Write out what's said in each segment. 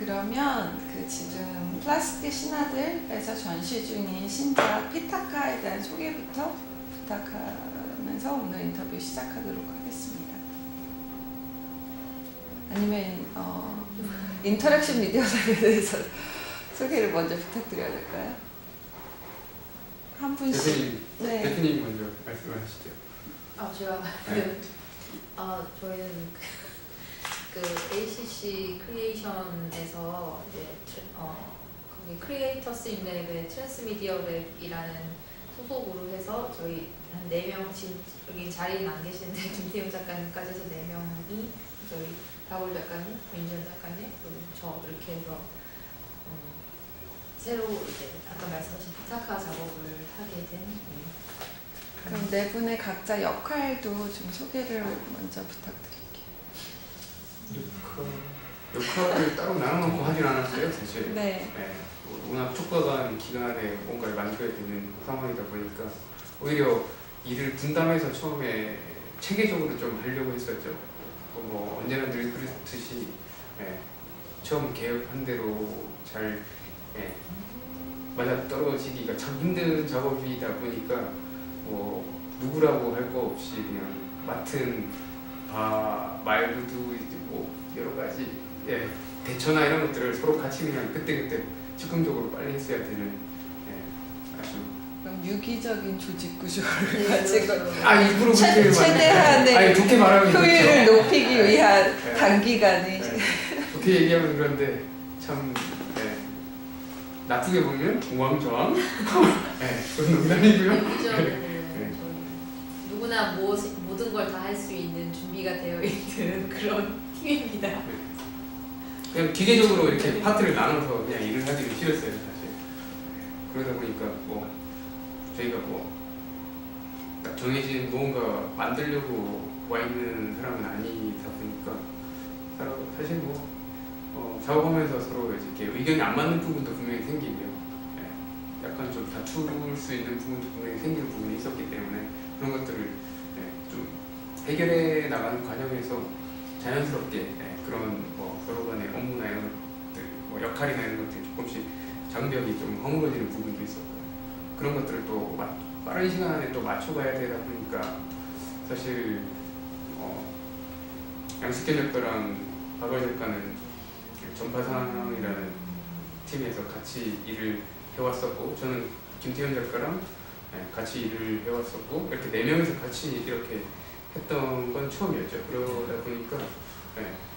그러면 그 지금 플라스틱 신화들에서 전시 중인 신작 피타카에 대한 소개부터 부탁하면서 오늘 인터뷰 시작하도록 하겠습니다. 아니면 인터랙션 미디어사에 대해서 소개를 먼저 부탁드려야 될까요? 한 분씩. 대표님 먼저 말씀을 하시죠. 제가 네. 저희는 그 ACC 크리에이션에서 이제 거기 크리에이터스 인랩의 트랜스미디어 랩이라는 소속으로 해서 저희 한 4명 지금 여기 자리에 안 계시는데 김태용 작가님까지 해서 4명이 저희 박올 작가님, 민준 작가님, 그리고 저 이렇게 해서 새로 이제 아까 말씀하신 피타카 작업을 하게 된. 그럼 네 분의 각자 역할도 좀 소개를 먼저 부탁드릴게요. 역할을 따로 나눠놓고 하진 않았어요, 사실. 네. 워낙 촉박한 기간에 뭔가를 만들어야 되는 상황이다 보니까 오히려 일을 분담해서 처음에 체계적으로 좀 하려고 했었죠. 뭐 언제나 늘 그렇듯이 처음 계획한 대로 잘 맞아 떨어지기가 참 힘든 작업이다 보니까 뭐 누구라고 할 거 없이 그냥 맡은 바 말고도 이제 뭐 여러 가지 대처나 이런 것들을 서로 같이 그냥 그때그때 즉흥적으로 빨리 했어야 되는 아주 그럼 유기적인 조직 구조를 가지고 일부러 그렇게 최대한의 좋게 말하면 효율을 그렇죠. 높이기 위한 단기간에 좋게 얘기하면 그런데 참 나쁘게 보면 우왕좌왕 그건 농담이고요. 누구나 모든 걸 다 할 수 있는 준비가 되어 있는 그런 팀입니다. 그냥 기계적으로 이렇게 파트를 나눠서 그냥 일을 하기는 싫었어요, 사실. 그러다 보니까 뭐 저희가 뭐 정해진 무언가 만들려고 와 있는 사람은 아니다 보니까 사실 뭐 작업하면서 서로 이렇게 의견이 안 맞는 부분도 분명히 생기고요. 약간 좀 다툴 수 있는 부분도 분명히 생기는 부분이 있었기 때문에 그런 것들을 좀 해결해 나가는 과정에서 자연스럽게 그런 뭐 서로 간의 업무나 이런 것들, 뭐 역할이나 이런 것들이 조금씩 장벽이 좀 허물어지는 부분도 있었고 그런 것들을 또 빠른 시간 안에 또 맞춰가야 되다 보니까 사실 양식견 작가랑 박월 작가는 전파상이라는 팀에서 같이 일을 해왔었고 저는 김태현 작가랑 같이 일을 해왔었고 이렇게 4명이서 같이 이렇게 했던 건 처음이었죠. 그러다 보니까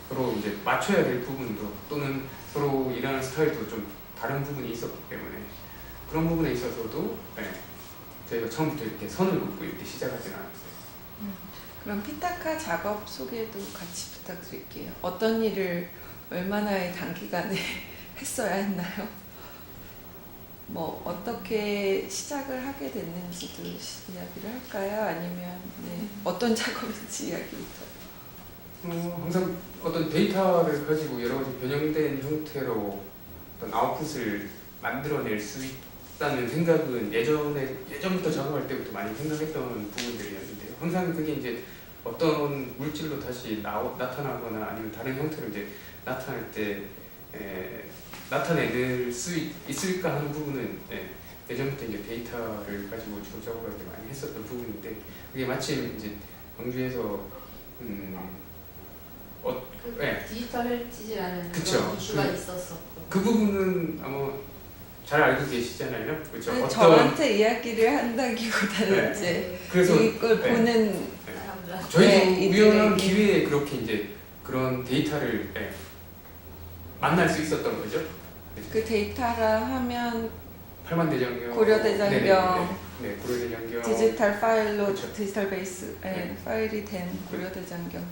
서로 이제 맞춰야 될 부분도 또는 서로 일하는 스타일도 좀 다른 부분이 있었기 때문에 그런 부분에 있어서도 저희가 처음부터 이렇게 선을 긋고 이렇게 시작하진 않았어요. 그럼 피타카 작업 소개도 같이 부탁드릴게요. 어떤 일을 얼마나의 단기간에 했어야 했나요? 뭐 어떻게 시작을 하게 됐는지도 이야기를 할까요? 아니면 어떤 작업인지 이야기부터. 항상 어떤 데이터를 가지고 여러 가지 변형된 형태로 어떤 아웃풋을 만들어낼 수 있다는 생각은 예전부터 작업할 때부터 많이 생각했던 부분들이었는데요. 항상 그게 이제 어떤 물질로 다시 나타나거나 아니면 다른 형태로 이제 나타날 때 나타낼 수 있을까 하는 부분은 예전부터 이제 데이터를 가지고 주로 작업할 때 많이 했었던 부분인데 그게 마침 이제 광주에서 디지털 헬티지라는 그쵸. 그런 이슈가 있었었고 그 부분은 아마 잘 알고 계시잖아요, 그렇죠? 저한테 이야기를 한다기보다는 이제 그래서 이걸 보는 사람들 저희도 우연한 이들에게. 기회에 그렇게 이제 그런 데이터를 만날 수 있었던 거죠. 그 데이터라 하면 팔만대장경, 고려대장경, 고려대장경 디지털 파일로 그쵸. 디지털 베이스 파일이 된 고려대장경.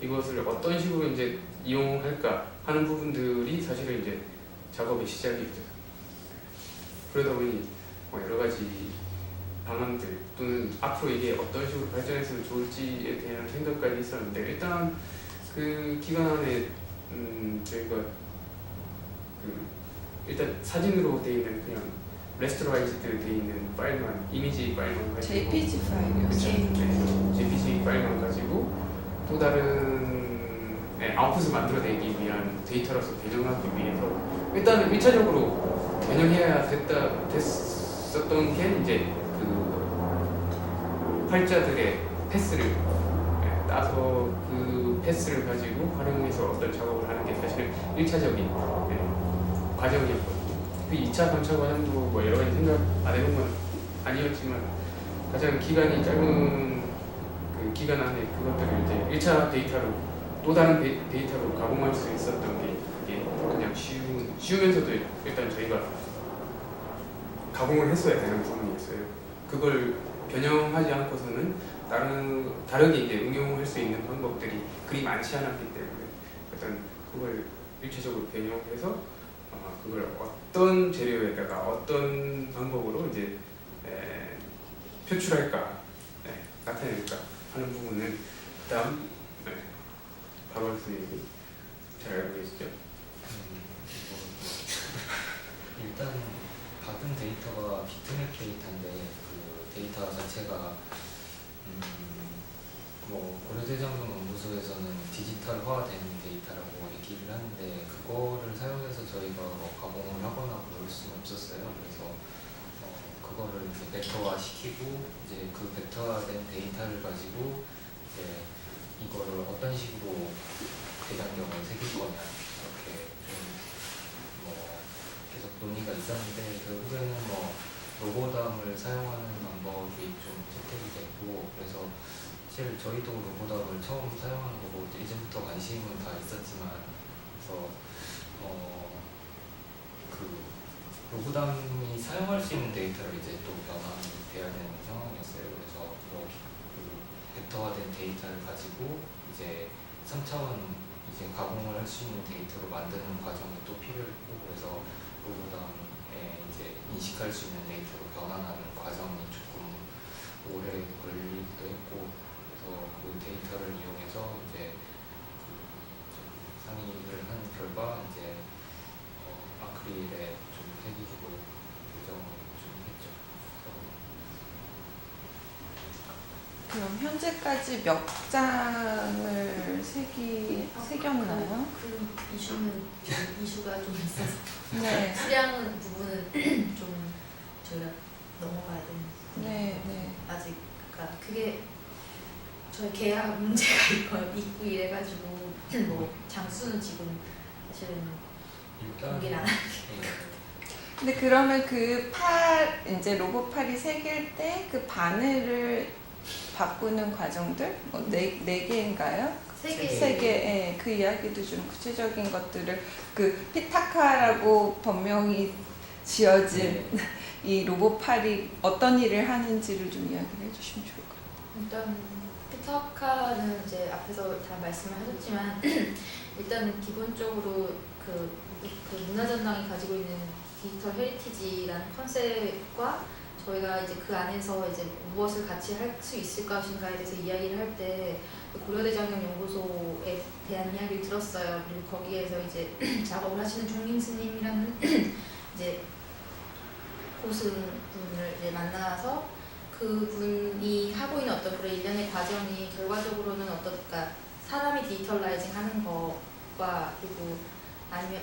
이것을 어떤 식으로 이제 이용할까 하는 부분들이 사실은 이제 작업의 시작이죠. 그러다 보니 뭐 여러 가지 방안들 또는 앞으로 이게 어떤 식으로 발전했으면 좋을지에 대한 생각까지 있었는데 일단 그 기간 안에 저희가 일단 사진으로 되어 있는 그냥 레스토라이즈드 되어 있는 파일만 이미지 파일만 가지고 JPG 파일이었어요. JPG 파일만 가지고 또 다른 아웃풋을 만들어내기 위한 데이터로서 변형하기 위해서 일단은 1차적으로 변형해야 됐었던 게 이제 그 활자들의 패스를 따서 그 패스를 가지고 활용해서 어떤 작업을 하는 게 사실 1차적인 과정이었거든요. 그 2차, 3차 과정도 뭐 여러 가지 생각 안 해본 건 아니었지만 가장 기간이 짧은 그 기간 안에 그것들을 이제 1차 데이터로 또 다른 데이터로 가공할 수 있었던 게 이게 그냥 쉬우면서도 일단 저희가 가공을 했어야 되는 부분이었어요. 그걸 변형하지 않고서는 다르게 이제 응용할 수 있는 방법들이 그리 많지 않았기 때문에 일단 그걸 일차적으로 변형해서 그걸 어떤 재료에다가 어떤 방법으로 이제 표출할까, 나타낼까 하는 부분은 그다음 박원 선생님이 잘 알고 계시죠? 일단 받은 데이터가 비트맵 데이터인데 그 데이터 자체가 뭐 고려대장경 연구소에서는 디지털화된 데이터라고 얘기를 하는데 그거를 사용해서 저희가 뭐 가공을 하거나 그럴 수는 없었어요. 그래서 그거를 이제 벡터화 시키고 이제 그 벡터화된 데이터를 가지고 이제 이거를 어떤 식으로 대장경을 새길 거냐 이렇게 좀 뭐 계속 논의가 있었는데 결국에는 뭐 로보담을 사용하는 방법이 좀 선택이 됐고 그래서 사실 저희도 로보담을 처음 사용하는 거고 이제부터 관심은 다 있었지만 그래서 그 로보담이 사용할 수 있는 데이터를 이제 또 변환돼야 되는 상황이었어요. 그래서 그 벡터화된 데이터를 가지고 이제 3차원 이제 가공을 할 수 있는 데이터로 만드는 과정이 또 필요했고 그래서 로보담에 이제 인식할 수 있는 데이터로 변환하는 과정이 조금 오래 걸리기도 했고 그래서 그 데이터를 이용해서 이제 좀 상의를 한 결과 이제 아크릴에 좀 새기기로 결정을 좀 했죠. 그럼 현재까지 몇 장을 새겼나요? 그 이슈가 좀 있어서 네. 수량 부분은 좀 저희가 넘어가야 되는 네. 아직 그러니까 그게 저희 계약 문제가 있고 이래가지고 뭐 장수는 지금 사실은 공개를 안 하는 근데 그러면 그 이제 로봇 팔이 새길 때 그 바늘을 바꾸는 과정들 네 개인가요? 세 개. 세 개. 예, 그 이야기도 좀 구체적인 것들을 그 피타카라고 본명이 지어진 이 로봇 팔이 어떤 일을 하는지를 좀 이야기를 해주시면 좋을 것 같아요. 일단 피타카는 이제 앞에서 다 말씀을 하셨지만 일단은 기본적으로 그 문화전당이 가지고 있는 디지털 헤리티지라는 컨셉과 저희가 이제 그 안에서 이제 무엇을 같이 할 수 있을 것인가에 대해서 이야기를 할 때 고려대장경 연구소에 대한 이야기를 들었어요. 그리고 거기에서 이제 작업을 하시는 종민 스님이라는 이제 고승분을 이제 만나서 그분이 하고 있는 어떤 그런 일련의 과정이 결과적으로는 그러니까 사람이 디지털라이징 하는 것과 그리고 아니면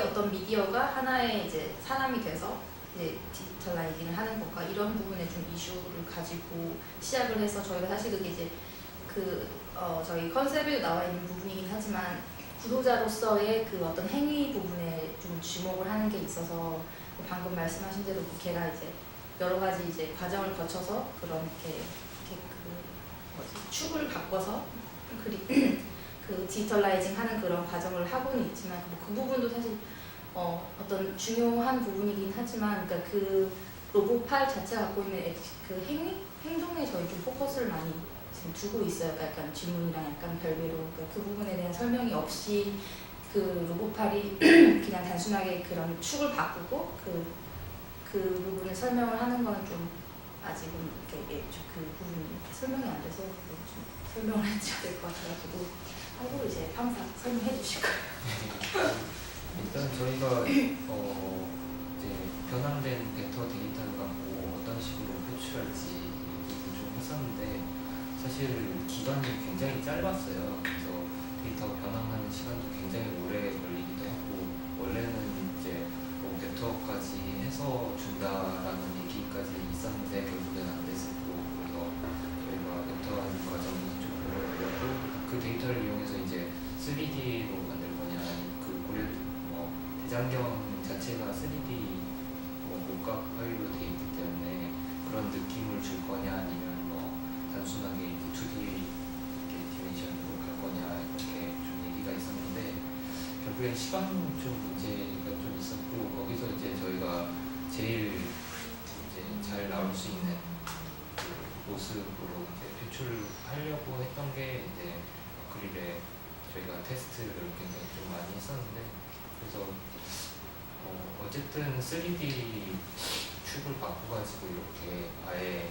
어떤 미디어가 하나의 이제 사람이 돼서 이제 디지털라이징을 하는 것과 이런 부분에 좀 이슈를 가지고 시작을 해서 저희가 사실 그게 이제 저희 컨셉에도 나와 있는 부분이긴 하지만 구독자로서의 그 어떤 행위 부분에 좀 주목을 하는 게 있어서 방금 말씀하신 대로 걔가 이제 여러 가지 이제 과정을 거쳐서 그런 축을 바꿔서 그 디지털라이징 하는 그런 과정을 하고는 있지만 그 부분도 사실 어떤 중요한 부분이긴 하지만 그러니까 그 로봇팔 자체가 갖고 있는 그 행동에 저희 좀 포커스를 많이 지금 두고 있어요. 그러니까 약간 질문이랑 약간 별개로 그 부분에 대한 설명이 없이 그 로봇팔이 그냥 단순하게 그런 축을 바꾸고 그 부분을 설명을 하는 거는 좀 아직은 그 부분이 설명이 안 돼서 좀 설명을 해줘야 될 것 같아가지고 한국어 이제 항상 설명해 주실 거예요. 일단 저희가 이제 변환된 벡터 데이터를 갖고 어떤 식으로 표출할지 얘기를 좀 했었는데 사실 기간이 굉장히 짧았어요. 그래서 데이터가 변환하는 시간도 굉장히 오래 걸리기도 하고 원래는 이제 뭐 벡터까지 해서 준다라는 얘기까지 있었는데 결국엔 안 됐었고 그래서 저희가 벡터하는 과정이 좀 오래 걸렸고 그 데이터를 이용해서 이제 3D로 만들 거냐 아니면 그 고려 뭐 대장경 자체가 3D 뭐 목각 파일로 되어 있기 때문에 그런 느낌을 줄 거냐 아니면 뭐 단순하게 이제 2D 디멘션으로 갈 거냐 이렇게 좀 얘기가 있었는데 결국엔 시간 좀 문제가 좀 있었고 거기서 이제 저희가 제일 이제 잘 나올 수 있는 그 모습으로 이제 표출하려고 했던 게 이제 아크릴에 저희가 테스트를 굉장히 좀 많이 했었는데 그래서 어쨌든 3D 축을 바꿔가지고 이렇게 아예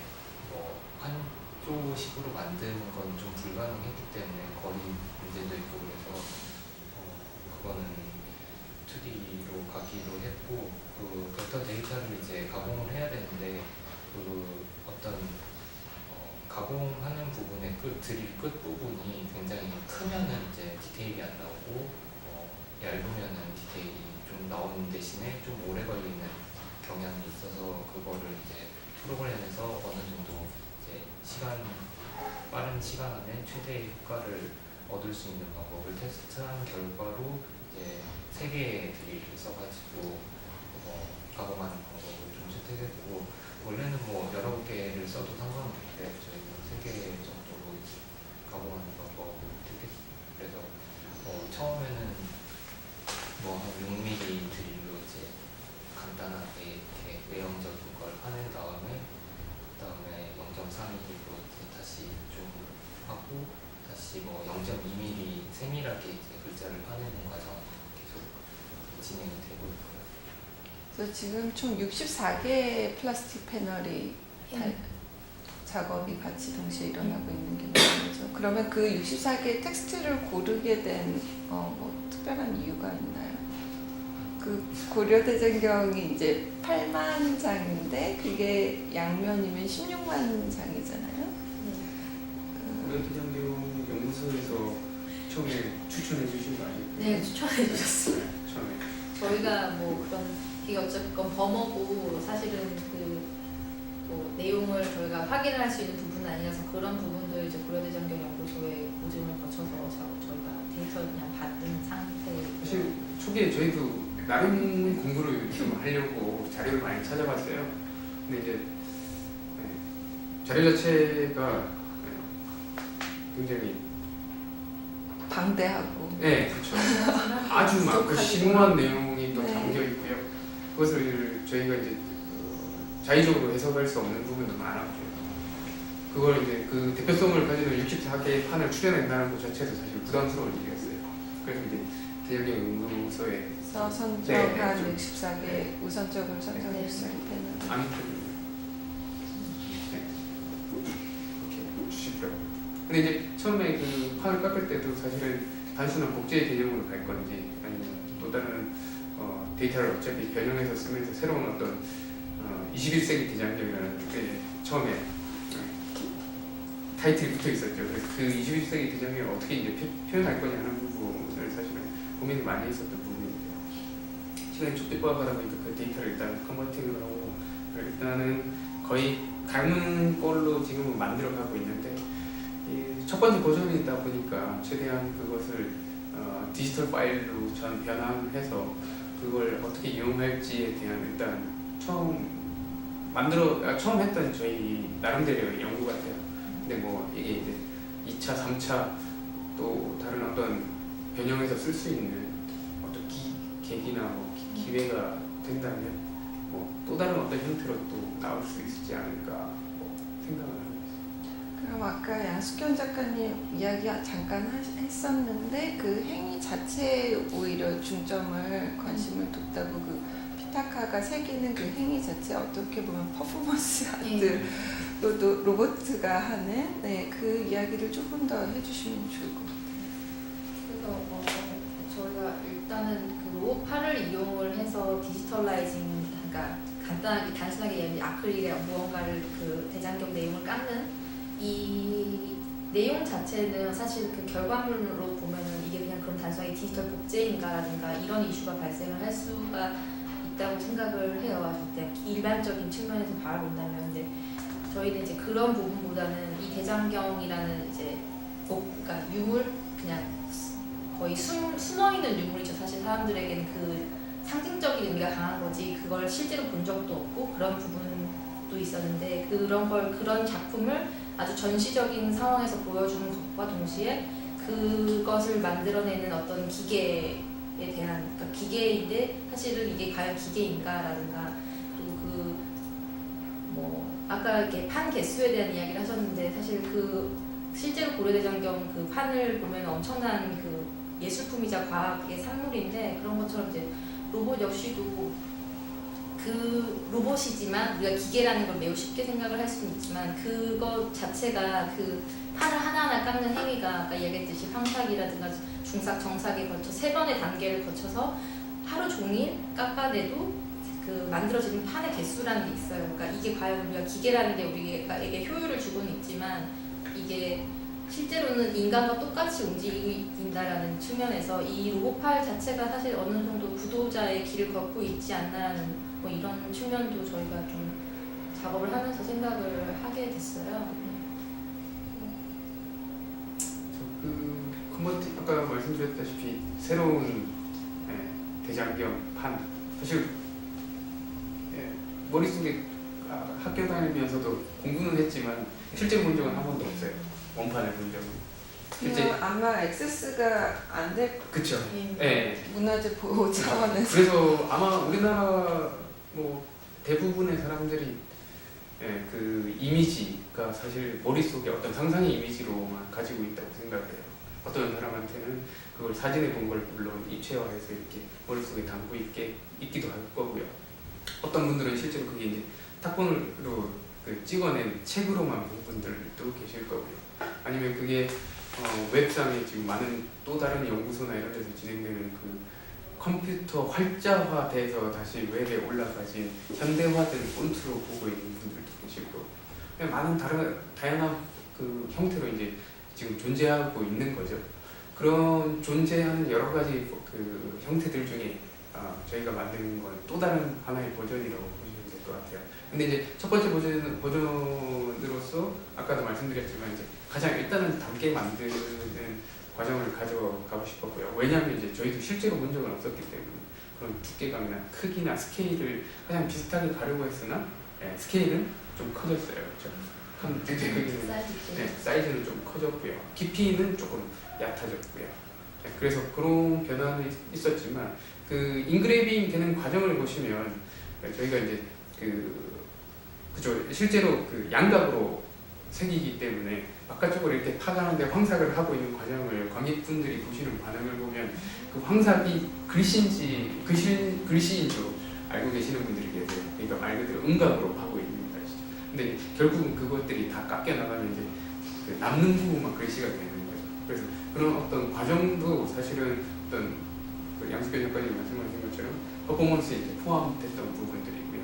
뭐 한조식으로 만드는 건 좀 불가능했기 때문에 거리 문제도 있고 그래서 그거는 2D로 가기로 했고 그 벡터 데이터를 이제 가공을 해야 되는데 그 어떤 가공하는 부분의 드릴 끝 부분이 굉장히 크면은 이제 디테일이 안 나오고 얇으면은 디테일이 좀 나오는 대신에 좀 오래 걸리는 경향이 있어서 그거를 이제 프로그램에서 어느 정도 이제 빠른 시간 안에 최대의 효과를 얻을 수 있는 방법을 테스트한 결과로 이제 3개의 드릴을 써가지고 가공하는 방법을 좀 채택했고 원래는 뭐 여러 개를 써도 상관없는데 저희는 3개 정도로 가공하는 방법을 택했어요. 그래서 처음에는 뭐 한 6mm 드릴로 이제 간단하게 이렇게 외형적인 걸 파낸 다음에 그다음에 0.4mm로 이제 다시 좀 하고 다시 뭐 0.2mm 세밀하게 이제 글자를 파내는 과정 계속 진행이 되고 있고요. 그래서 지금 총 64개의 플라스틱 패널이 작업이 같이 동시에 일어나고 있는 경우죠. 그러면 그 64개의 텍스트를 고르게 된 뭐 특별한 이유가 있나요? 그 고려대장경이 이제 8만 장인데 그게 양면이면 16만 장이잖아요. 고려대장경 연구소에서 처음에 추천해 주신 거 아니에요? 네, 추천해 주셨어요. 처음에. 저희가 뭐 그런 이게 어쨌건 범어고 사실은 뭐 내용을 저희가 확인을 할 수 있는 부분은 아니라서 그런 부분들 이제 고려대장경 연구소에 보증을 거쳐서 저희가 데이터를 그냥 받은 상태예요. 사실 초기에 저희도 나름 공부를 좀 하려고 자료를 많이 찾아봤어요. 근데 이제 자료 자체가 굉장히 방대하고. 네, 그렇죠. 아주 막 그 심오한 내용이 또 네. 담겨 있고요. 그것을 저희가 이제 자의적으로 해석할 수 없는 부분도 많았죠. 그걸 이제 그 대표성을 가지는 64개의 판을 출연한다는 것 자체도 사실 부담스러운 일이었어요. 그래서 이제 대장경 연구소에 선정한 좀 64개 우선적으로 선정했을 때는 아무튼 네. 이렇게 주시더라고요. 근데 이제 처음에 그 판을 깎을 때도 사실은 단순한 복제 개념으로 갈 건지 아니면 또 다른 데이터를 어차피 변형해서 쓰면서 새로운 어떤 21세기 대장경이라는 게 처음에 타이틀이 붙어 있었죠. 그래서 그 21세기 대장경을 어떻게 이제 표현할 거냐는 부분을 사실은 고민을 많이 했었던 부분인데요. 시간이 촉박하다 보니까 그 데이터를 일단 컨버팅을 하고 일단은 거의 닮은 걸로 지금은 만들어가고 있는데 첫 번째 버전이다 보니까 최대한 그것을 디지털 파일로 전 변환해서 그걸 어떻게 이용할지에 대한 일단 처음 했던 저희 나름대로의 연구 같아요. 근데 뭐 이게 이제 2차, 3차 또 다른 어떤 변형해서 쓸 수 있는 어떤 계기나 뭐 기회가 된다면 뭐 또 다른 어떤 형태로 또 나올 수 있지 않을까 뭐 생각을 하고 있습니다. 그럼 아까 양숙현 작가님 이야기 잠깐 했었는데 그 행위 자체에 오히려 중점을 관심을 뒀다고 그 피타카가 새기는 그 행위 자체 어떻게 보면 퍼포먼스 아트 또 로보트가 하는 그 이야기를 조금 더 해주시면 좋을 것 같아요. 그래서 저희가 일단은 그 로봇팔을 이용을 해서 디지털라이징, 그러니까 단순하게 얘기하면 아크릴에 무언가를 그 대장경 내용을 깎는 이 내용 자체는 사실 그 결과물로 보면은 이게 그냥 그럼 단순하게 디지털 복제인가라든가 이런 이슈가 발생을 할 수가 있다고 생각을 해요. 아주 그냥 일반적인 측면에서 바라본다면. 근데 저희는 이제 그런 부분보다는 이 대장경이라는 이제 그러니까 유물 그냥 거의 숨어 있는 유물이죠. 사실 사람들에게는 그 상징적인 의미가 강한 거지 그걸 실제로 본 적도 없고 그런 부분도 있었는데 그런 작품을 아주 전시적인 상황에서 보여주는 것과 동시에 그것을 만들어내는 어떤 기계에 대한 그러니까 기계인데 사실은 이게 과연 기계인가라든가 그리고 뭐 아까 이렇게 판 개수에 대한 이야기를 하셨는데 사실 실제로 고려대장경 그 판을 보면 엄청난 그 예술품이자 과학의 산물인데 그런 것처럼 이제 로봇 역시도 그 로봇이지만 우리가 기계라는 걸 매우 쉽게 생각을 할 수는 있지만 그것 자체가 그 판을 하나하나 깎는 행위가 아까 이야기했듯이 황삭이라든가 중삭, 정삭에 걸쳐 3번의 단계를 거쳐서 하루 종일 깎아내도 그 만들어지는 판의 개수라는 게 있어요. 그러니까 이게 과연 우리가 기계라는 게 우리에게 효율을 주고는 있지만 이게 실제로는 인간과 똑같이 움직인다라는 측면에서 이 로봇팔 자체가 사실 어느 정도 구도자의 길을 걷고 있지 않나라는 뭐 이런 측면도 저희가 좀 작업을 하면서 생각을 하게 됐어요. 아까 말씀드렸다시피 새로운 대장경 판 사실 머릿속에 학교 다니면서도 공부는 했지만 실제 본 적은 한 번도 없어요. 원판을 본 적은. 실제 아마 액세스가 안 될 그쵸. 예. 네. 문화재 보호 차원에서 그래서 아마 우리나라 뭐 대부분의 사람들이 그 이미지가 사실 머릿속에 어떤 상상의 이미지로만 가지고 있다고 생각해요. 어떤 사람한테는 그걸 사진에 본 걸 물론 입체화해서 이렇게 머릿속에 담고 있기도 할 거고요. 어떤 분들은 실제로 그게 이제 탁본으로 그 찍어낸 책으로만 본 분들도 계실 거고요. 아니면 그게 웹상에 지금 많은 또 다른 연구소나 이런 데서 진행되는 그 컴퓨터 활자화돼서 다시 웹에 올라가진 현대화된 폰트로 보고 있는 분들도 계시고 많은 다양한 그 형태로 이제 지금 존재하고 있는 거죠. 그런 존재하는 여러 가지 그 형태들 중에 저희가 만든 건 또 다른 하나의 버전이라고 보시면 될 것 같아요. 근데 이제 첫 번째 버전으로서 아까도 말씀드렸지만 이제 가장 일단은 단계 만드는 과정을 가져가고 싶었고요. 왜냐하면 이제 저희도 실제로 본 적은 없었기 때문에 그런 두께감이나 크기나 스케일을 가장 비슷하게 가려고 했으나 스케일은 좀 커졌어요. 그렇죠? 한 전체 크기는 사이즈는 좀 커졌고요. 깊이는 조금 얕아졌고요. 그래서 그런 변화는 있었지만 그 인그레이빙 되는 과정을 보시면 저희가 이제 그죠 실제로 그 양각으로 색이기 때문에 바깥쪽으로 이렇게 파가는데 황삭을 하고 있는 과정을 관객분들이 보시는 반응을 보면 그 황삭이 글씨인지 글씨인 줄 알고 계시는 분들이 계세요. 그러니까 말 그대로 음각으로 하고 있는 것이죠. 근데 결국은 그것들이 다 깎여 나가면 이제 그 남는 부분만 글씨가 되는 거죠. 그래서 그런 어떤 과정도 사실은 어떤 그 양수경 작가님 말씀하신 것처럼 퍼포먼스에 이제 포함됐던 부분들이고요.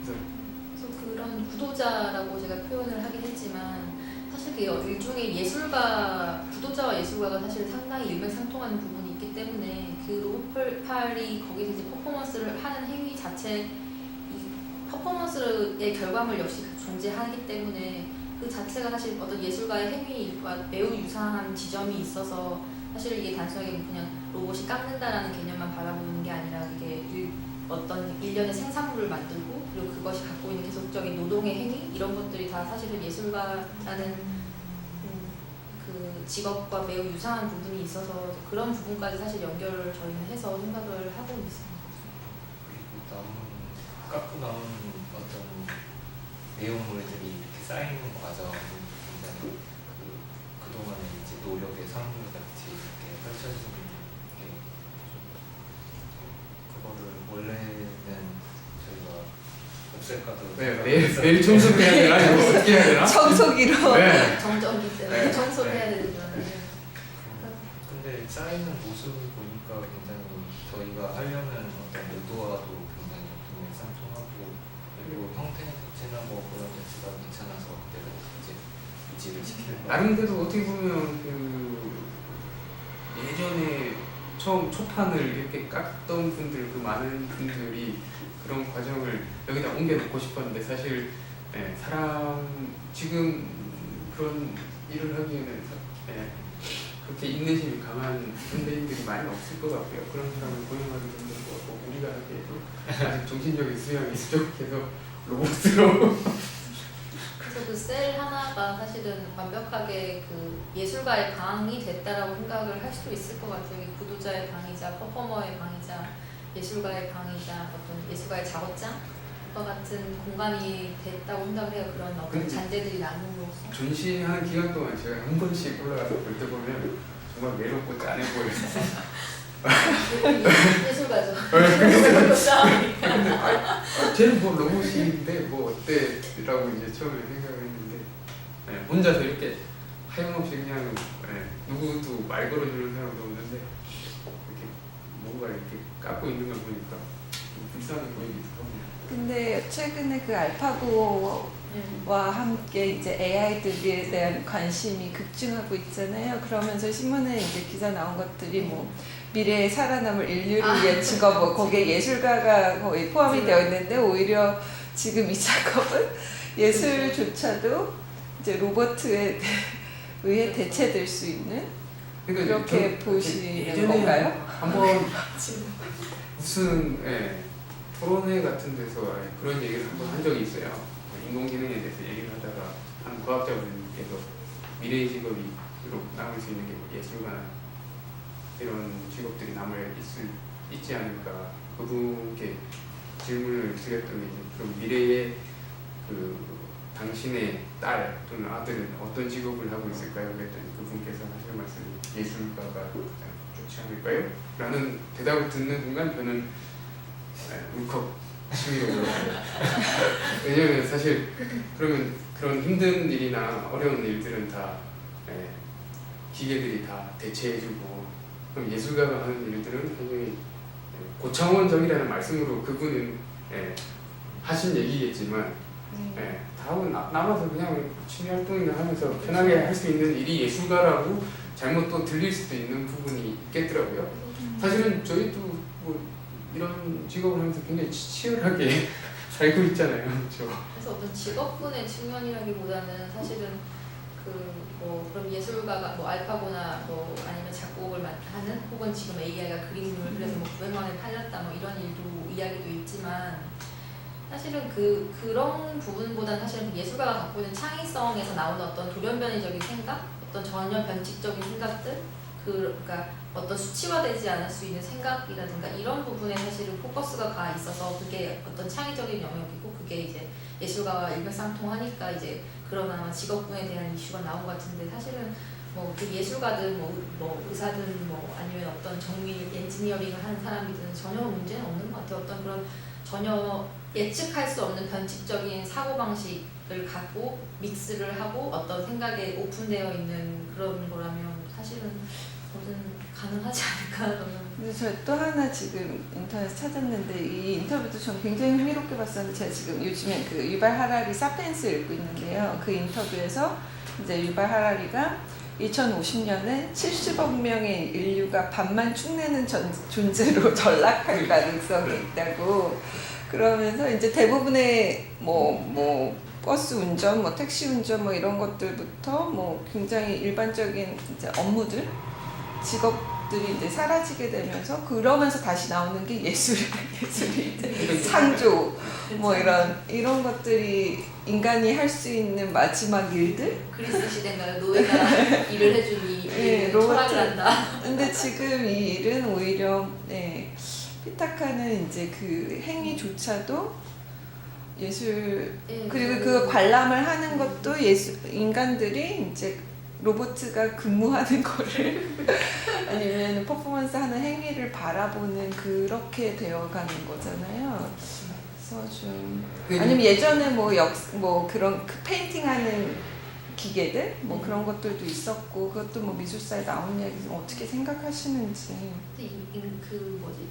그래서 그런 구도자라고 제가 표현을 하긴 했지만 사실 그 일종의 예술가, 구도자와 예술가가 사실 상당히 일맥상통하는 부분이 있기 때문에 그 로봇팔이 거기서 이제 퍼포먼스를 하는 행위 자체, 이 퍼포먼스의 결과물 역시 존재하기 때문에 그 자체가 사실 어떤 예술가의 행위와 매우 유사한 지점이 있어서 사실 이게 단순하게 그냥 로봇이 깎는다라는 개념만 바라보는 게 아니라 이게 어떤 일련의 생산물을 만들고 그리고 그것이 갖고 있는 계속적인 노동의 행위 이런 것들이 다 사실은 예술가라는 그 직업과 매우 유사한 부분이 있어서 그런 부분까지 사실 연결을 저희는 해서 생각을 하고 있습니다. 그리고 깎고 남은 어떤 내용물들이 이렇게 쌓이는 과정은 굉장히 그동안의 이제 노력의 산물 같이 이렇게 펼쳐지는 게 그거를 원래는 저희가 없앨까도 매일 청소해야 되나? 이거 어떻게 해야 되나? 청소기로 네. 정적이 때문에 청소를 해야 되는 근데 쌓이는 모습을 보니까 굉장히 저희가 하려는 어떤 의도와도 굉장히 일맥상통하고 그리고 형태 자체나 뭐 그런 자체가 괜찮아서 그대로 이제 유지를 시키는 거. 나름대로 어떻게 보면 그 예전에 처음 초판을 이렇게 깎던 분들, 그 많은 분들이 그런 과정을 여기다 옮겨놓고 싶었는데 사실 사람 지금 그런 일을 하기에는 그렇게 인내심이 강한 현대인들이 많이 없을 것 같고요. 그런 사람을 고용하기 힘든 것 같고 우리가 하기에도 아직 정신적인 수양이 부족해서 로봇으로 그래서 그 셀 하나가 사실은 완벽하게 그 예술가의 방이 됐다라고 생각을 할 수도 있을 것 같아요. 이게 구도자의 방이자 퍼포머의 방이자 예술가의 방이자 어떤 예술가의 작업장과 같은 공간이 됐다고 생각을 해요. 그런 어떤 근데 잔재들이 나눔으로써. 전시하는 기간 동안 제가 한 번씩 올라가서 볼 때 보면 정말 외롭고 짠해 보여요. 예술가죠. 근데 쟤는 뭐 로봇인데 뭐 어때라고 이제 처음에 생각을 했는데 혼자서 이렇게 하염없이 그냥 누구도 말 걸어주는 사람도 없는데 이렇게 뭔가 이렇게 깎고 있는 걸 보니까 좀 불쌍해 보이기도 하고요. 근데 최근에 그 알파고와 함께 이제 AI들에 대한 관심이 급증하고 있잖아요. 그러면서 신문에 이제 기사 나온 것들이 뭐 미래에 살아남을 인류를 위한 직업, 뭐 거기에 예술가가 거의 포함이 되어 있는데 오히려 지금 이 작업은 예술조차도 이제 로봇에 의해 대체될 수 있는 그러니까 그렇게 보시는 건가요? 한번 무슨 토론회 같은 데서 그런 얘기를 한번 한 적이 있어요. 인공지능에 대해서 얘기를 하다가 한 과학자분께서 미래의 직업이 남을 수 있는 게 예술가나 이런 직업들이 있지 않을까 그분께 질문을 드렸더니 그럼 미래의 그 당신의 딸 또는 아들은 어떤 직업을 하고 있을까요? 그랬더니 그분께서 하실 말씀이 예술가가 가장 좋지 않을까요? 라는 대답을 듣는 순간 저는 울컥 심리가 올라왔어요. 왜냐면 사실 그러면 그런 힘든 일이나 어려운 일들은 다 기계들이 다 대체해주고 그럼 예술가가 하는 일들은 굉장히 고차원적이라는 말씀으로 그분은 하신 얘기겠지만 다 하고 남아서 그냥 취미 활동이나 하면서 편하게 할 수 있는 일이 예술가라고 잘못 또 들릴 수도 있는 부분이 있겠더라고요. 사실은 저희도 뭐 이런 직업을 하면서 굉장히 치열하게 살고 있잖아요. 그렇죠? 그래서 어떤 직업군의 측면이라기보다는 사실은 그럼 예술가가 뭐 알파고나 뭐 아니면 작곡을 하는 혹은 지금 AI가 그림을 그래서 뭐 900만 원에 팔렸다 뭐 이런 이야기도 있지만 사실은 그런 부분보다는 사실은 예술가가 갖고 있는 창의성에서 나오는 어떤 돌연변이적인 생각, 어떤 전혀 변칙적인 생각들, 그러니까 어떤 수치화되지 않을 수 있는 생각이라든가 이런 부분에 사실은 포커스가 가 있어서 그게 어떤 창의적인 영역이고 그게 이제 예술가와 일맥상통하니까 이제 그런 아마 직업군에 대한 이슈가 나온 것 같은데 사실은 뭐 그 예술가든 뭐 의사든 뭐 아니면 어떤 정밀 엔지니어링을 하는 사람이든 전혀 문제는 없는 것 같아요. 어떤 그런 전혀 예측할 수 없는 변칙적인 사고방식을 갖고 믹스를 하고 어떤 생각에 오픈되어 있는 그런 거라면 사실은 뭐든 가능하지 않을까 저는. 근데 저 또 하나 지금 인터넷 찾았는데 이 인터뷰도 전 굉장히 흥미롭게 봤었는데 제가 지금 요즘에 그 유발 하라리 사피엔스 읽고 있는데요. 그 인터뷰에서 이제 유발 하라리가 2050년에 70억 명의 인류가 반만 축내는 존재로 전락할 가능성이 있다고 그러면서 이제 대부분의 뭐 버스 운전, 뭐 택시 운전 뭐 이런 것들부터 뭐 굉장히 일반적인 이제 업무들 직업들이 이제 사라지게 되면서 그러면서 다시 나오는 게 예술이 이제 창조 뭐 이런 것들이 인간이 할 수 있는 마지막 일들. 그리스 시대인가요? 노예가 일을 해주니 철학을 한다. 근데 지금 이 일은 오히려 피타카는 이제 그 행위조차도 예술 그리고 그 관람을 하는 것도 인간들이 이제 로봇가 근무하는 거를 아니면 퍼포먼스 하는 행위를 바라보는 그렇게 되어가는 거잖아요. 그래서 좀 아니면 예전에 뭐 그런 그 페인팅하는 기계들 뭐 그런 것들도 있었고 그것도 뭐 미술사에 나온 이야기 어떻게 생각하시는지. 근데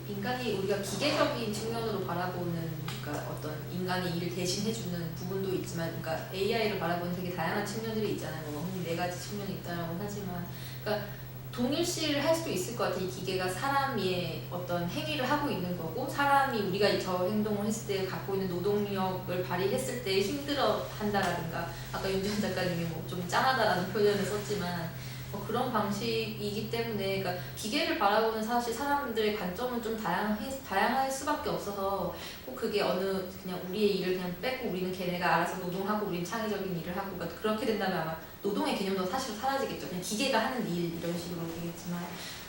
인간이 우리가 기계적인 측면으로 바라보는 그러니까 어떤 인간이 일을 대신 해주는 부분도 있지만 그러니까 AI를 바라보는 되게 다양한 측면들이 있잖아요. 뭐 네 가지 측면이 있다라고 하지만 그러니까 동일시를 할 수도 있을 것 같아요. 이 기계가 사람의 어떤 행위를 하고 있는 거고 사람이 우리가 저 행동을 했을 때 갖고 있는 노동력을 발휘했을 때 힘들어 한다라든가 아까 윤지원 작가님이 뭐 좀 짠하다라는 표현을 썼지만 뭐 그런 방식이기 때문에 그러니까 기계를 바라보는 사실 사람들의 관점은 좀 다양할 수밖에 없어서 꼭 그게 어느 그냥 우리의 일을 그냥 뺏고 우리는 걔네가 알아서 노동하고 우리는 창의적인 일을 하고 그러니까 그렇게 된다면 아마 노동의 개념도 사실 사라지겠죠. 그냥 기계가 하는 일 이런 식으로 되겠지만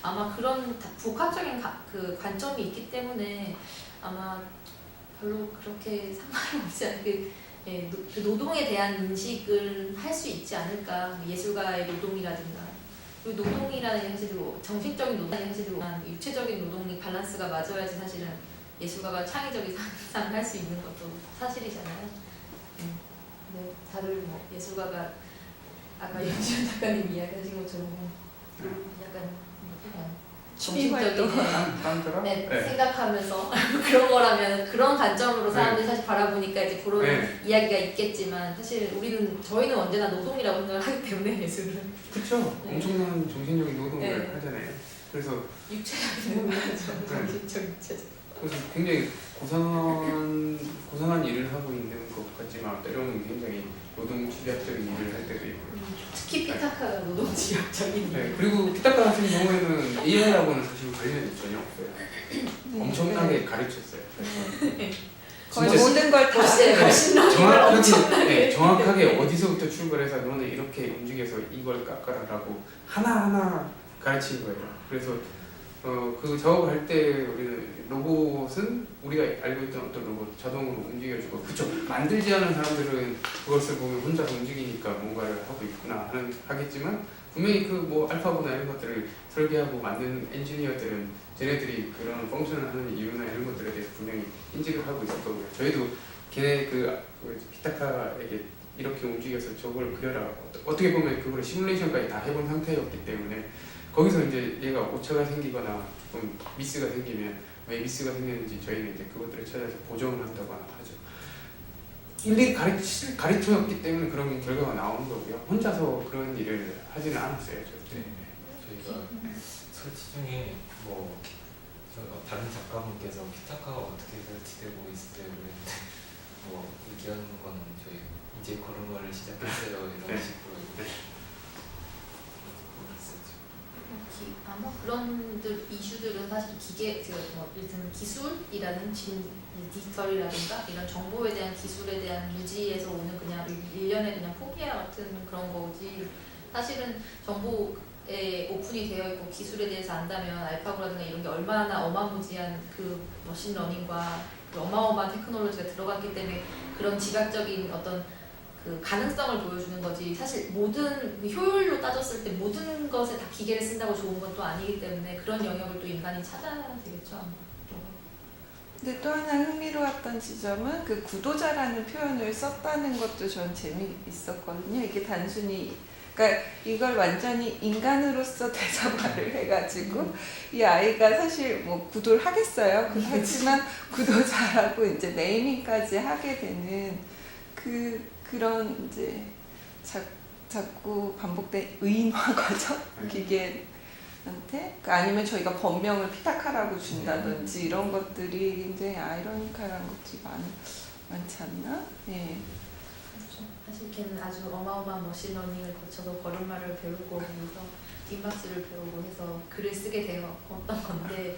아마 그런 복합적인 그 관점이 있기 때문에 아마 별로 그렇게 상관이 없지 않게 예, 그 노동에 대한 인식을 할 수 있지 않을까. 예술가의 노동이라든가 그리고 노동이라는 게 사실 뭐 정신적인 노동이 사실 육체적인 노동이 밸런스가 맞아야지 사실은 예술가가 창의적인 상상을 할 수 있는 것도 사실이잖아요. 근데 다들 뭐 예술가가 아까 윤지원 작가님 이야기하신 것처럼 약간 취미 활동 네, 생각하면서 그런 거라면 그런 관점으로 사람들이 사실 바라보니까 이제 그런 이야기가 있겠지만 사실 저희는 언제나 노동이라고 생각을 하기 때문에 예술은 그렇죠. 엄청난 정신적인 노동을 하잖아요. 그래서 육체적인 노동이죠. 정신적 육체적. 그래서 굉장히 고상한 일을 하고 있는 것 같지만 때로는 굉장히 노동 집약적인 일을 할 때도 있고. 특히 피타카가 노동 집약적인. 네, 그리고 피타카 같은 경우에는 AI하고는 사실 관련이 전혀 없어요. 엄청나게 가르쳤어요. 거의 진짜 모든 걸 다 정확하게 어디서부터 출발해서 너는 이렇게 움직여서 이걸 깎아라라고 하나하나 가르친 거예요. 그래서 그 작업을 할 때 우리는 로봇은 우리가 알고 있던 어떤 로봇 자동으로 움직여주고 그쵸 만들지 않은 사람들은 그것을 보면 혼자서 움직이니까 뭔가를 하고 있구나 하겠지만 분명히 그 뭐 알파고나 이런 것들을 설계하고 만든 엔지니어들은 쟤네들이 그런 펑션을 하는 이유나 이런 것들에 대해서 분명히 인지를 하고 있을 거고요. 저희도 걔네 그 피타카에게 이렇게 움직여서 저걸 그려라 어떻게 보면 그걸 시뮬레이션까지 다 해본 상태였기 때문에 거기서 이제 얘가 오차가 생기거나 조금 미스가 생기면 왜 미스가 생겼는지 저희는 이제 그것들을 찾아서 보정을 한다거나 하죠. 일일이 가르쳐였기 때문에 그런 결과가 나오는 거고요. 혼자서 그런 일을 하지는 않았어요. 저희가 설치 중에 뭐 다른 작가분께서 피타카가 어떻게 설치되고 있을 때 뭐 얘기하는 거는 저희 이제 걸음마를 시작했어요 이런 식으로 아마 그런 이슈들은 사실 예를 들면 기술이라는 디지털이라든가 이런 정보에 대한 기술에 대한 무지에서 오는 그냥 일련의 그냥 포기와 같은 그런 거지 사실은 정보에 오픈이 되어 있고 기술에 대해서 안다면 알파고라든가 이런 게 얼마나 어마무지한 그 머신러닝과 그 어마어마한 테크놀로지가 들어갔기 때문에 그런 지각적인 어떤 그 가능성을 보여주는 거지 사실 모든 효율로 따졌을 때 모든 것에 다 기계를 쓴다고 좋은 건 또 아니기 때문에 그런 영역을 또 인간이 찾아야 되겠죠 아마. 근데 또 하나 흥미로웠던 지점은 그 구도자라는 표현을 썼다는 것도 전 재미있었거든요. 이게 단순히 그러니까 이걸 완전히 인간으로서 대자화를 해가지고 이 아이가 사실 뭐 구도를 하겠어요. 하지만 구도자라고 이제 네이밍까지 하게 되는 그런 이제 자꾸 반복된 의인화 과정 기계한테 아니면 저희가 법명을 피타카라고 준다든지 이런 것들이 굉장히 아이러니컬한 것들이 많지 않나? 예. 그렇죠. 사실 걔는 아주 어마어마한 머신러닝을 거쳐서 걸음마를 배우고 해서 뒷박스를 배우고 해서 글을 쓰게 되었던 건데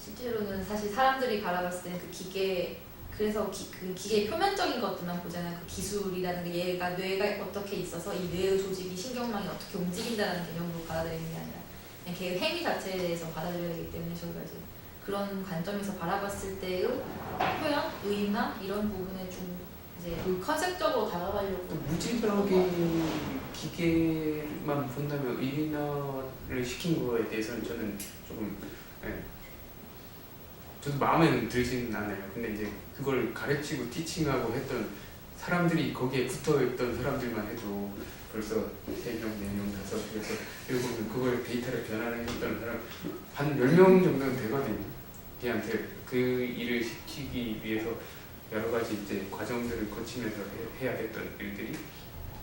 실제로는 사실 사람들이 바라봤을 때는 그 기계 그래서 그 기계의 표면적인 것들만 보잖아요. 그 기술이라는 게 얘가 뇌가 어떻게 있어서 이 뇌의 조직이 신경망이 어떻게 움직인다는 개념으로 받아들이는 게 아니라 그냥 걔의 행위 자체에 대해서 받아들여야 되기 때문에 저희가 이제 그런 관점에서 바라봤을 때의 표현, 의인화 이런 부분에 좀 이제 컨셉적으로 다가가려고 무지성적인 기계만 본다면 의인화를 시킨 거에 대해서는 저는 조금 저도 마음에는 들지는 않아요. 근데 이제 그걸 가르치고 티칭하고 했던 사람들이 거기에 붙어있던 사람들만 해도 벌써 3명, 4명, 5, 그래서 7명 그걸 데이터를 변환해줬던 사람 한 10명 정도는 되거든요. 걔한테 그 일을 시키기 위해서 여러 가지 이제 과정들을 거치면서 해야 됐던 일들이,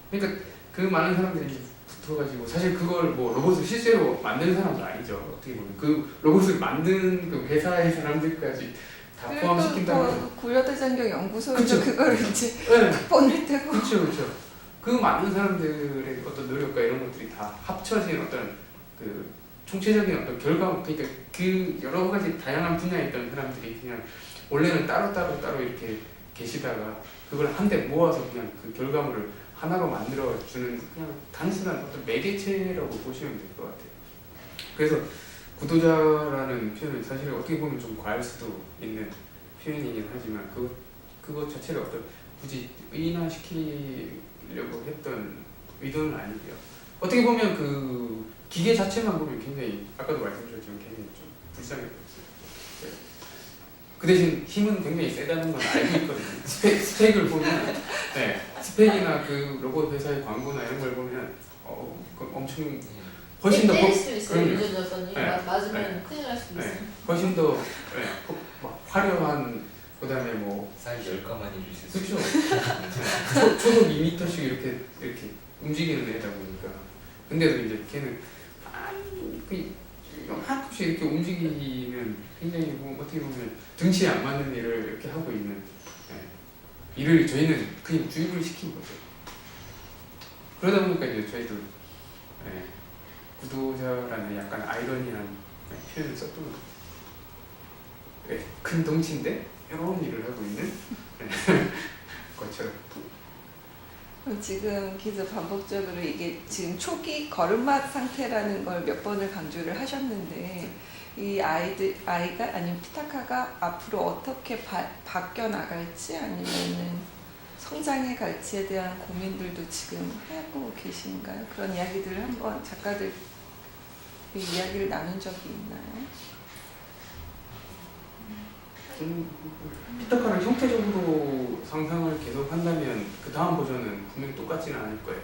그러니까 그 많은 사람들이 이제 붙어가지고 사실 그걸 뭐 로봇을 실제로 만드는 사람도 아니죠. 어떻게 보면 그 로봇을 만든 그 회사의 사람들까지 다 포함시킨다면 고려대장경 연구소에서 그쵸. 그걸 이제 네. 본을 떼고 그렇죠. 그 많은 사람들의 어떤 노력과 이런 것들이 다 합쳐진 어떤 그 총체적인 어떤 결과, 그러니까 그 여러 가지 다양한 분야에 있던 사람들이 그냥 원래는 따로 이렇게 계시다가 그걸 한데 모아서 그냥 그 결과물을 하나로 만들어 주는 그냥 단순한 어떤 매개체라고 보시면 될 것 같아요. 그래서 구도자라는 표현은 사실 어떻게 보면 좀 과할 수도 있는 표현이긴 하지만 그것 자체를 어떤 굳이 의인화시키려고 했던 의도는 아니고요. 어떻게 보면 그 기계 자체만 보면 굉장히 아까도 말씀드렸지만 굉장히 좀 불쌍해 보였어요. 그 대신 힘은 굉장히 세다는 건 알고 있거든요. 스펙을 보면 네, 스펙이나 그 로봇 회사의 광고나 이런 걸 보면 엄청 훨씬 더 때릴 수도 있어요. 그럼요. 운전자선이 네. 맞으면 네. 큰일 날 수도 있어요. 훨씬 더 막 화려한, 그다음에 뭐 사이즈 10가만히 줄 수 있어요. 그렇죠. 초속 2m씩 이렇게 움직이는 애다 보니까. 근데도 이제 걔는 한없이 이렇게 움직이면 굉장히 뭐 어떻게 보면 등치에 안 맞는 일을 이렇게 하고 있는 일을 저희는 그냥 주입을 시킨 거죠. 그러다 보니까 이제 저희도 구도자라는 약간 아이러니한 표현을 썼던 거죠. 큰 덩치인데 이런 일을 하고 있는 것처럼. 지금 계속 반복적으로 이게 지금 초기 걸음마 상태라는 걸 몇 번을 강조를 하셨는데 이 아이가 아니면 피타카가 앞으로 어떻게 바뀌어 나갈지 아니면은 성장해 갈지에 대한 고민들도 지금 하고 계신가요? 그런 이야기들을 한번 작가들 이야기를 나눈 적이 있나요? 피터카를 형태적으로 상상을 계속 한다면 그 다음 버전은 분명히 똑같지는 않을 거예요.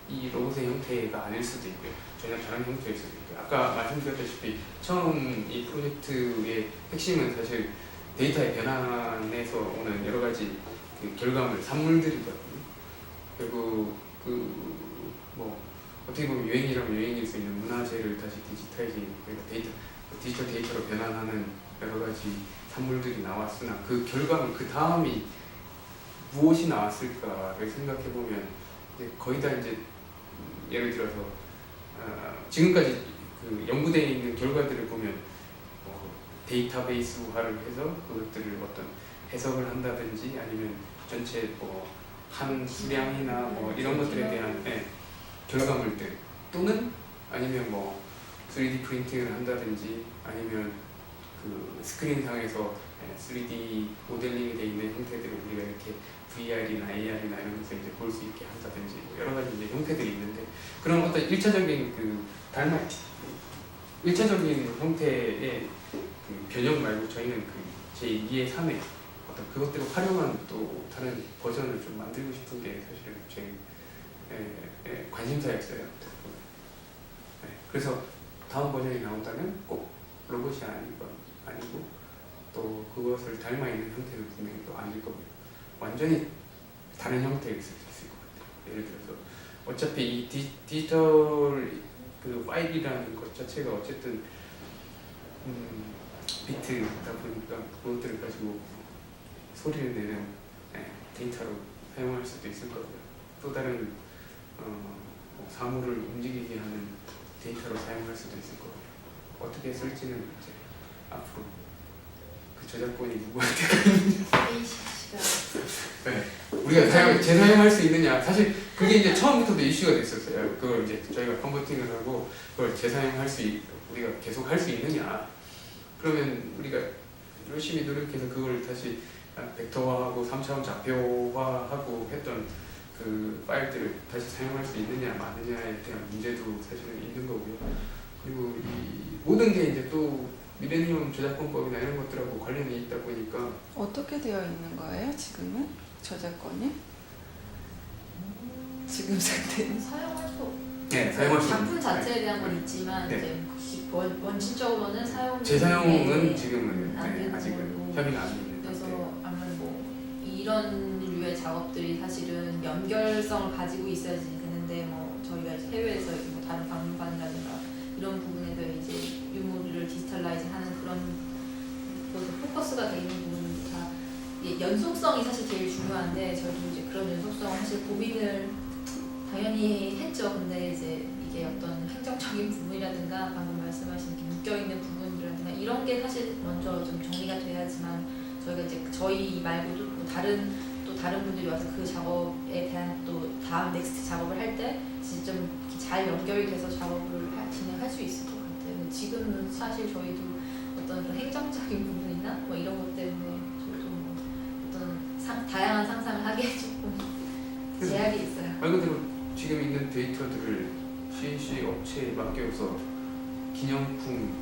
이 로봇의 형태가 아닐 수도 있고요. 전혀 다른 형태일 수도 있고요. 아까 말씀드렸다시피 처음 이 프로젝트의 핵심은 사실 데이터의 변환에서 오는 여러 가지 그 결과물, 산물들이거든요. 그리고 뭐 어떻게 보면 유행이라면 유행일 수 있는 문화재를 다시 디지털 데이터로 변환하는 여러 가지 산물들이 나왔으나 그 결과물, 그 다음이 무엇이 나왔을까를 생각해 보면 거의 다 이제 예를 들어서 지금까지 그 연구되어 있는 결과들을 보면 데이터베이스화를 해서 그것들을 어떤 해석을 한다든지 아니면 전체 한 수량이나 이런 것들에 대한 결과물들 또는 아니면 3D 프린팅을 한다든지 아니면 그 스크린상에서 3D 모델링이 되어 있는 형태들을 우리가 이렇게 VR이나 AR이나 이런 데서 이제 볼 수 있게 한다든지 여러 가지 이제 형태들이 있는데 그런 어떤 1차적인 그 1차적인 형태의 그 변형 말고 저희는 그 제2의 3의 어떤 그것들을 활용한 또 다른 버전을 좀 만들고 싶은 게 사실은 제 관심사였어요. 그래서 다음 버전이 나온다면 꼭 로봇이 아니고 또 그것을 닮아 있는 형태는 분명히 또 아닐 거고요. 완전히 다른 형태일 수도 있을 것 같아요. 예를 들어서 어차피 이 디지털 그 파일이라는 것 자체가 어쨌든 비트다 보니까 그것들을 가지고 소리를 내는 데이터로 사용할 수도 있을 거고요. 또 다른 사물을 움직이게 하는 데이터로 사용할 수도 있을 거고요. 어떻게 쓸지는 이제 앞으로 그 저작권이 누구한테 우리가 재사용할 수 있느냐, 사실 그게 이제 처음부터도 이슈가 됐었어요. 그걸 이제 저희가 컨버팅을 하고 그걸 재사용할 우리가 계속 할 수 있느냐. 그러면 우리가 열심히 노력해서 그걸 다시 벡터화하고 3차원 좌표화하고 했던 그 파일들을 다시 사용할 수 있느냐 마느냐에 대한 문제도 사실은 있는 거고요. 그리고 이 모든 게 이제 또 밀레니엄 저작권법이나 이런 것들하고 관련이 있다 보니까 어떻게 되어 있는 거예요? 지금은 저작권이? 지금 상태는. 사용할 수 네, 사용할 수 작품 있는. 자체에 대한 건 있지만 네. 이제 원칙적으로는 사용 재사용은 지금은 안 되는 아직은 걸로. 협의가 안 되는 그래서 상태. 아무래도 뭐 이런 류의 작업들이 사실은 연결성을 가지고 있어야지 되는데 뭐 저희가 이제 해외에서 뭐 다른 박물관이라든가 이런 부분에서 이제 유물을 디지털라이징하는 그런 것에 포커스가 돼 있는 부분도 다 연속성이 사실 제일 중요한데 저도 이제 그런 연속성을 사실 고민을 당연히 했죠. 근데 이제 이게 어떤 행정적인 부분이라든가 방금 말씀하신 이렇게 묶여있는 부분이라든가 이런 게 사실 먼저 좀 정리가 돼야지만 저희가 이제 저희 말고도 또 다른 분들이 와서 그 작업에 대한 또 다음 넥스트 작업을 할 때 진짜 좀 잘 연결이 돼서 작업을 진행할 수 있을 것 같아요. 근데 지금은 사실 저희도 어떤 그런 행정적인 부분이나 뭐 이런 것 때문에 저도 뭐 어떤 다양한 상상을 하기에 조금 제약이 있어요. 말 그대로 지금 있는 데이터들을 CNC 업체에 맡겨서 기념품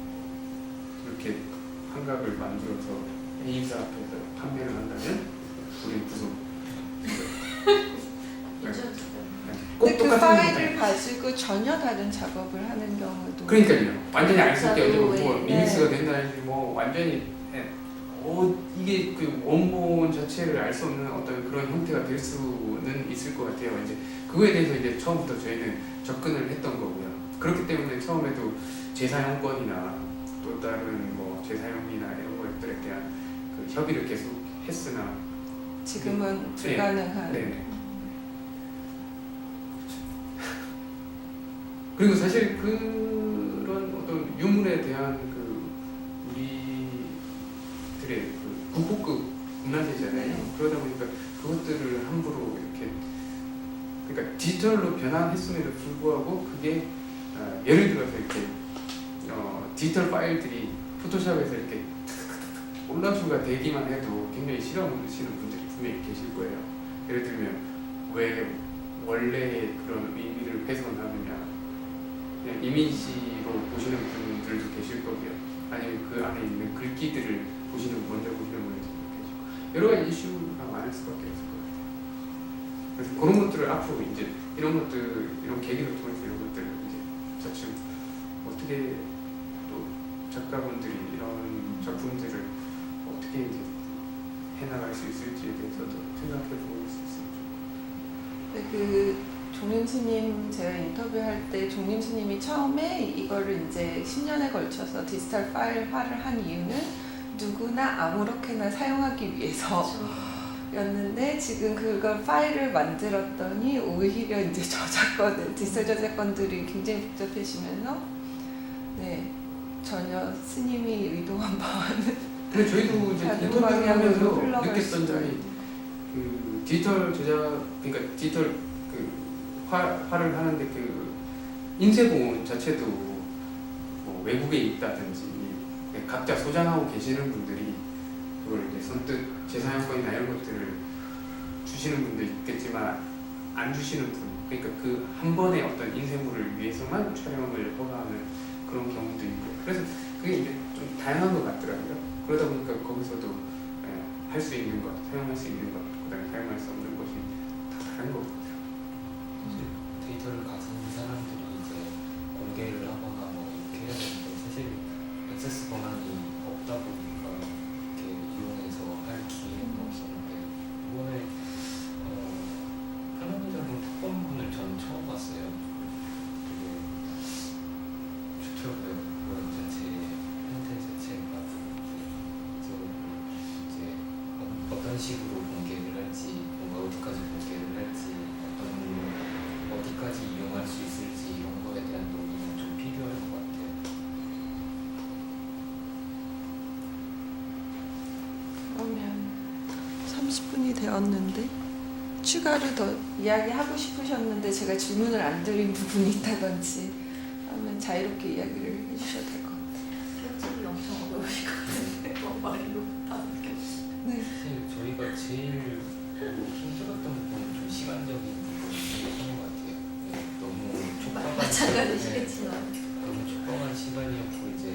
이렇게 한각을 만들어서 A사 앞에서 판매를 한다면 우리 부속 괜찮죠? 꼭 근데 그 똑같은 파일을 데이터. 가지고 전혀 다른 작업을 하는 경우도. 그러니까요. 완전히 알 수 있게 어디 뭐 네. 리믹스가 된다든지 뭐 완전히 이게 그 원본 자체를 알 수 없는 어떤 그런 형태가 될 수는 있을 것 같아요. 이제 그거에 대해서 이제 처음부터 저희는 접근을 했던 거고요. 그렇기 때문에 처음에도 재사용권이나 또 다른 뭐 재사용이나 이런 것들에 대한 그 협의를 계속 했으나 지금은 불가능한. 네네. 그리고 사실 그런 어떤 유물에 대한 그 우리들의 그 국보급 문화재잖아요. 그러다 보니까 그것들을 함부로 이렇게 그러니까 디지털로 변환했음에도 불구하고 그게 예를 들어서 이렇게 디지털 파일들이 포토샵에서 이렇게 올라주가 되기만 해도 굉장히 싫어하시는 분들이 분명히 계실 거예요. 예를 들면 왜 원래의 그런 의미를 훼손하느냐, 그냥 이미지로 보시는 분들도 계실 거고요. 아니면 그 안에 있는 글귀들을 먼저 보시는 분들도 계시고 여러 가지 이슈가 많을 수밖에 없을 것 같아요. 그래서 그런 것들을 앞으로 이제 이런 계기를 통해서 이런 것들을 이제 차츰 어떻게 또 작가분들이 이런 작품들을 어떻게 이제 해나갈 수 있을지에 대해서도 생각해 볼 수 있으면 좋겠고. 그 종림 스님 제가 인터뷰할 때 종림 스님이 처음에 이거를 이제 10년에 걸쳐서 디지털 파일화를 한 이유는 누구나 아무렇게나 사용하기 위해서였는데 지금 그걸 파일을 만들었더니 오히려 이제 디지털 저작권들이 굉장히 복잡해지면서 네 전혀 스님이 의도한 바와는 근데 저희도 이제 다른 인터뷰를 방향으로 하면서 흘러갈 느꼈던 수도 점이 그 디지털 그러니까 디지털 그 화를 하는데 그 인쇄본 자체도 뭐 외국에 있다든지 각자 소장하고 계시는 분들이 그걸 이제 선뜻 재사용권이나 이런 것들을 주시는 분도 있겠지만 안 주시는 분, 그러니까 그 한 번의 어떤 인쇄물을 위해서만 촬영을 허가하는 그런 경우도 있고, 그래서 그게 이제 좀 다양한 것 같더라고요. 그러다 보니까 거기서도 할 수 있는 것, 사용할 수 있는 것, 그다음에 사용할 수 없는 것이 다 다른 것 같아요. 데이터를 가진 사람들이 이제 공개를 하거나 뭐 이렇게 해야 되는데 사실 액세스 권한이 없다 보니까 이렇게 이용해서 할 기회는 없었는데 이번에 편의적인 특검문을 전 처음 봤어요. 되게 좋더라고요. 그런 자체 형태 자체가 이제 어떤 식으로 공개를 할지, 뭔가 어디까지 공개를 할지, 어디까지 이용할 수 있을지 이런 거에 대한 논의는 좀 필요할 것 같아요. 그러면 30분이 되었는데 추가로 더 이야기하고 싶으셨는데 제가 질문을 안 드린 부분이 있다든지 하면 자유롭게 이야기를 해주셔도 될 것 같아요. 편집이 엄청 어려우실 것 같은데 말로 다 느껴. 네. 사실 저희가 제일 힘들었던 부분은 좀 시간적인 부분이었던 것 같아요. 네, 너무 촉박한 마찬가지시겠지만 너무 촉박한 시간이었고 이제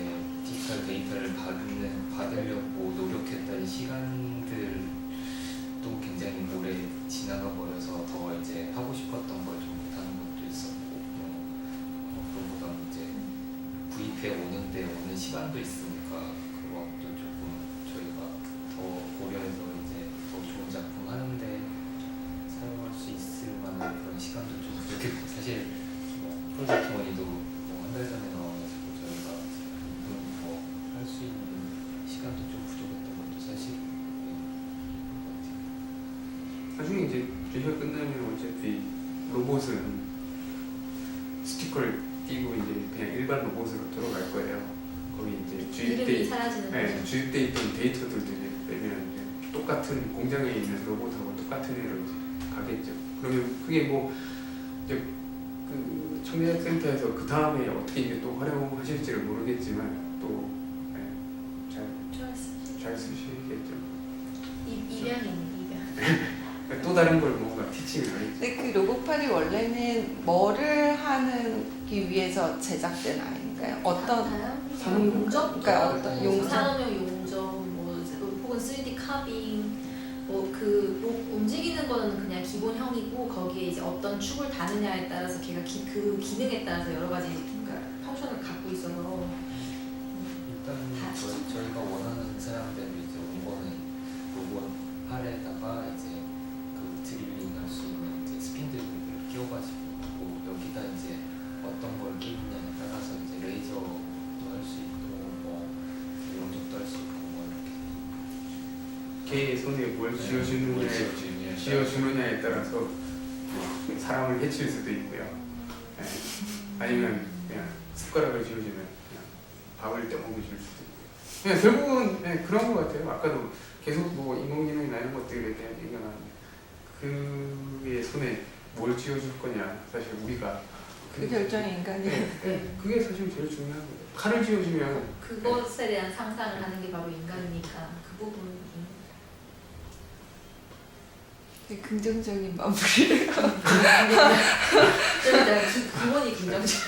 디지털 데이터를 받으려고 노력했던 시간들도 굉장히 오래 지나가 버려서 더 이제 하고 싶었던 걸 좀 시간도 있으니까 그것도 조금 저희가 더 고려해서 이제 더 좋은 작품 하는데 사용할 수 있을 만한 그런 시간도 좀 부족했고 사실 뭐 프로젝트 머니도 뭐 한 달 전에 나와가지고 저희가 할 수 있는 시간도 좀 부족했던 것도 사실인 것 같아요. 나중에 이제 저희가 끝나면 어차피 로봇은 스티커를 띄고 이제 그냥 일반 로봇으로 돌아갈 거예요. 거기 이제 이름이 사라지는 네, 거죠. 주입돼 있던 데이터들도 이제 빼면 이제 똑같은 공장에 있는 로봇하고 똑같은 애로 이제 가겠죠. 그러면 그게 뭐 이제 그 청년센터에서 그 다음에 어떻게 이제 또 활용하실지를 모르겠지만 또 잘 쓰시겠죠. 입양이네 입양. 그러니까 또 다른 걸 뭔가 티칭을 하겠죠. 근데 그 로봇팔이 원래는 뭐를 하기 위해서 제작된 아이인가요? 어떤 산업- 용접? 그러니까 어떤 용접? 산업용 용접, 뭐 혹은 3D 카빙, 뭐 그 움직이는 거는 그냥 기본형이고 거기에 이제 어떤 축을 다느냐에 따라서 걔가 그 기능에 따라서 여러 가지 그러니까 펑션을 갖고 있어서 일단 다 저희가 원하는 사양대로 이제 온 거는 로봇 팔에다가 이제 그 드릴링 할 수 있는 이제 스핀들을 끼워가지고 뭐 여기다 이제 어떤 걸 끼우냐에 따라서 이제 레이저도 할 수 있고 뭐 용접도 할 수 있고 뭐 개의 손에 뭘 이렇게 쥐어주느냐에 쥐어주느냐에 따라서 뭐 사람을 해칠 수도 있고요. 네. 아니면 그냥 숟가락을 쥐어주면 그냥 밥을 떼먹여 줄 수도 있고요. 그냥 결국은 네, 그런 것 같아요. 아까도 계속 뭐 인공지능이나 이런 것들에 대한 얘기가 나왔는데 그의 손에 뭘 쥐어줄 거냐 사실 우리가 그 결정이 인간이 네, 그게 사실 제일 중요한 거예요. 칼을 쥐어주면 그것에 대한 상상을 하는 게 바로 인간이니까 그 부분이 되게 긍정적인 마무리를. 좀 이따 기본이 긍정적.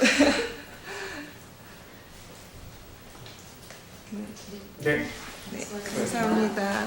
네. 네, 감사합니다.